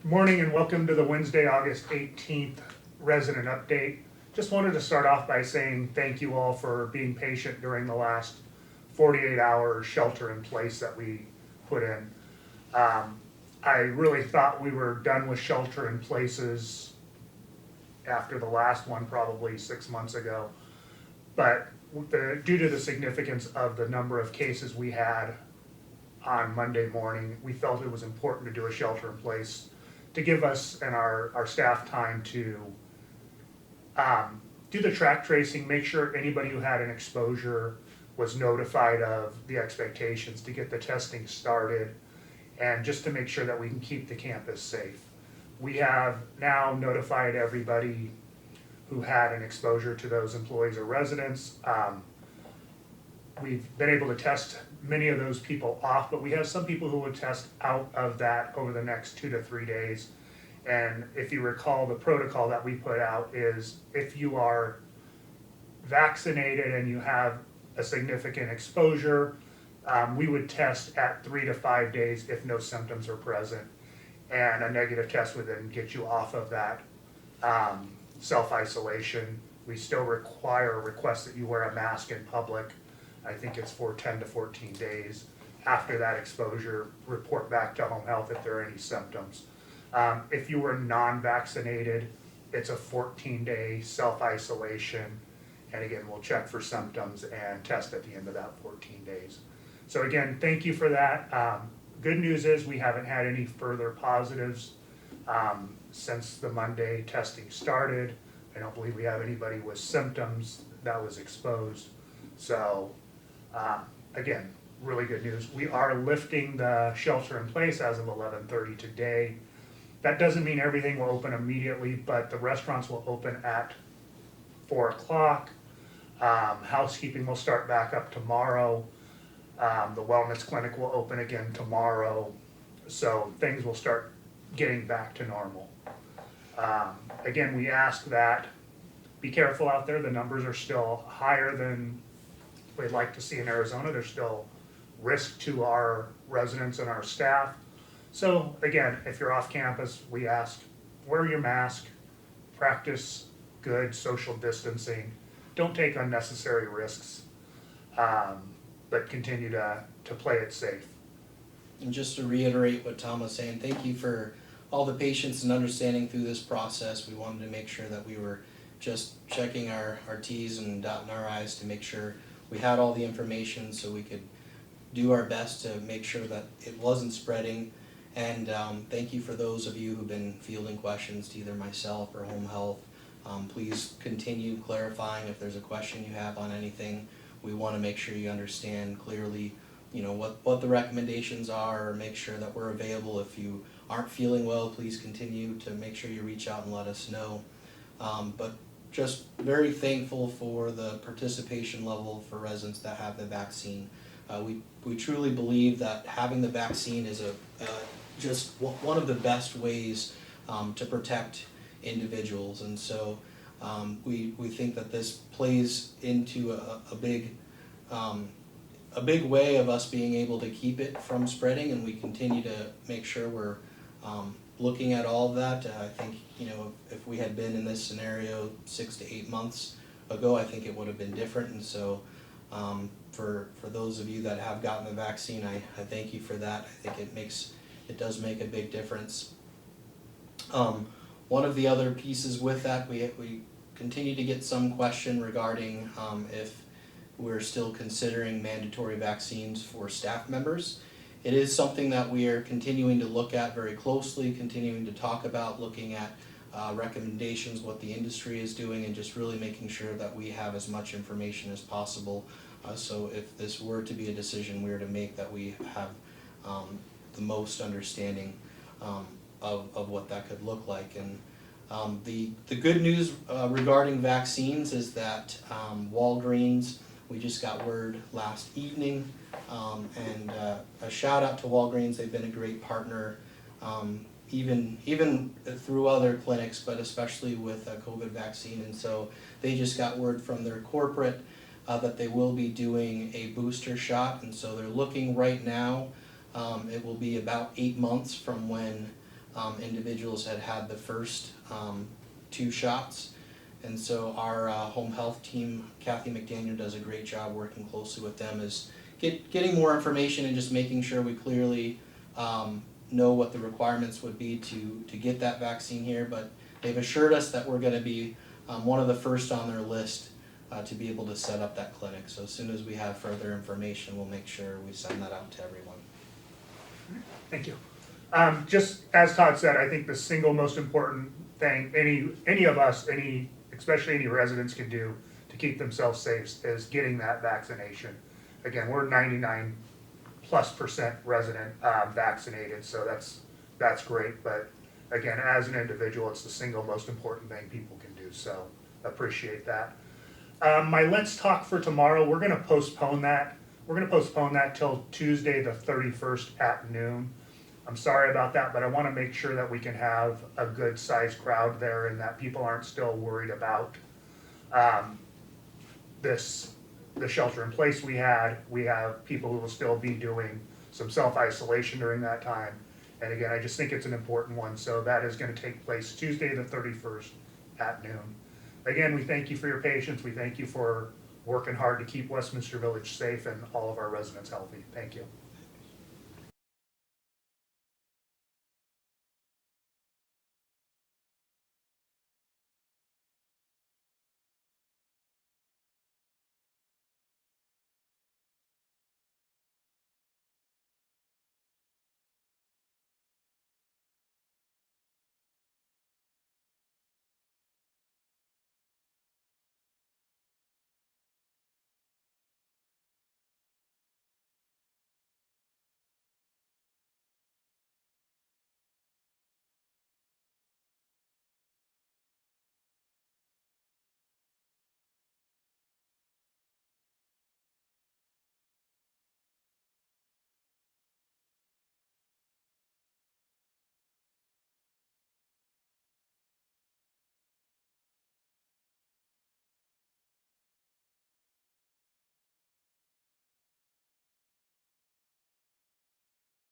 Morning and welcome to the Wednesday, August 18th resident update. Just wanted to start off by saying thank you all for being patient during the last 48-hour shelter in place that we put in. I really thought we were done with shelter in places after the last one, probably 6 months ago. But due to the significance of the number of cases we had on Monday morning, we felt it was important to do a shelter in place to give us and our staff time to do the track tracing, make sure anybody who had an exposure was notified of the expectations to get the testing started, and just to make sure that we can keep the campus safe. We have now notified everybody who had an exposure to those employees or residents. We've been able to test many of those people off, but we have some people who will test out of that over the next 2 to 3 days. And if you recall, the protocol that we put out is if you are vaccinated and you have a significant exposure, we would test at 3 to 5 days if no symptoms are present. And a negative test would then get you off of that self-isolation. We still request that you wear a mask in public. I think it's for 10 to 14 days. After that exposure, report back to home health if there are any symptoms. If you were non-vaccinated, it's a 14-day self-isolation. And again, we'll check for symptoms and test at the end of that 14 days. So again, thank you for that. Good news is we haven't had any further positives since the Monday testing started. I don't believe we have anybody with symptoms that was exposed. So again, really good news. We are lifting the shelter in place as of 11:30 today. That doesn't mean everything will open immediately, but the restaurants will open at 4 o'clock. Housekeeping will start back up tomorrow. The wellness clinic will open again tomorrow. So things will start getting back to normal. Again, we ask that be careful out there. The numbers are still higher than we'd like to see in Arizona. There's still risk to our residents and our staff. So again, if you're off campus, we ask, wear your mask, practice good social distancing, don't take unnecessary risks, but continue to play it safe. And just to reiterate what Tom was saying, thank you for all the patience and understanding through this process. We wanted to make sure that we were just checking our T's and dotting our I's to make sure we had all the information so we could do our best to make sure that it wasn't spreading. And thank you for those of you who've been fielding questions to either myself or home health. Please continue clarifying if there's a question you have on anything. We want to make sure you understand clearly, what the recommendations are, or make sure that we're available. If you aren't feeling well, please continue to make sure you reach out and let us know. But just very thankful for the participation level for residents that have the vaccine. We truly believe that having the vaccine is just one of the best ways to protect individuals, and so we think that this plays into a big way of us being able to keep it from spreading, and we continue to make sure we're looking at all of that. I think if we had been in this scenario 6 to 8 months ago, I think it would have been different. And so for those of you that have gotten the vaccine, I thank you for that. I think it does make a big difference. One of the other pieces with that, we continue to get some question regarding if we're still considering mandatory vaccines for staff members. It is something that we are continuing to look at very closely, continuing to talk about, looking at recommendations, what the industry is doing, and just really making sure that we have as much information as possible. So if this were to be a decision we were to make, that we have the most understanding of what that could look like. And the good news regarding vaccines is that Walgreens, we just got word last evening, and a shout out to Walgreens. They've been a great partner, even through other clinics, but especially with a COVID vaccine. And so they just got word from their corporate that they will be doing a booster shot, and so they're looking right now. It will be about 8 months from when individuals had the first 2 shots. And so our home health team, Kathy McDaniel, does a great job working closely with them, is getting more information and just making sure we clearly know what the requirements would be to get that vaccine here. But they've assured us that we're going to be one of the first on their list to be able to set up that clinic. So as soon as we have further information, we'll make sure we send that out to everyone. Thank you. Just as Todd said, I think the single most important thing any of us, especially any residents, can do to keep themselves safe is getting that vaccination. Again, we're 99+% resident vaccinated, so that's great. But again, as an individual, it's the single most important thing people can do. So appreciate that. My Let's Talk for tomorrow, we're going to postpone that. We're going to postpone that till Tuesday the 31st at noon. I'm sorry about that, but I want to make sure that we can have a good sized crowd there and that people aren't still worried about the shelter in place we had. We have people who will still be doing some self-isolation during that time. And again, I just think it's an important one. So that is going to take place Tuesday the 31st at noon. Again, we thank you for your patience. We thank you for working hard to keep Westminster Village safe and all of our residents healthy. Thank you.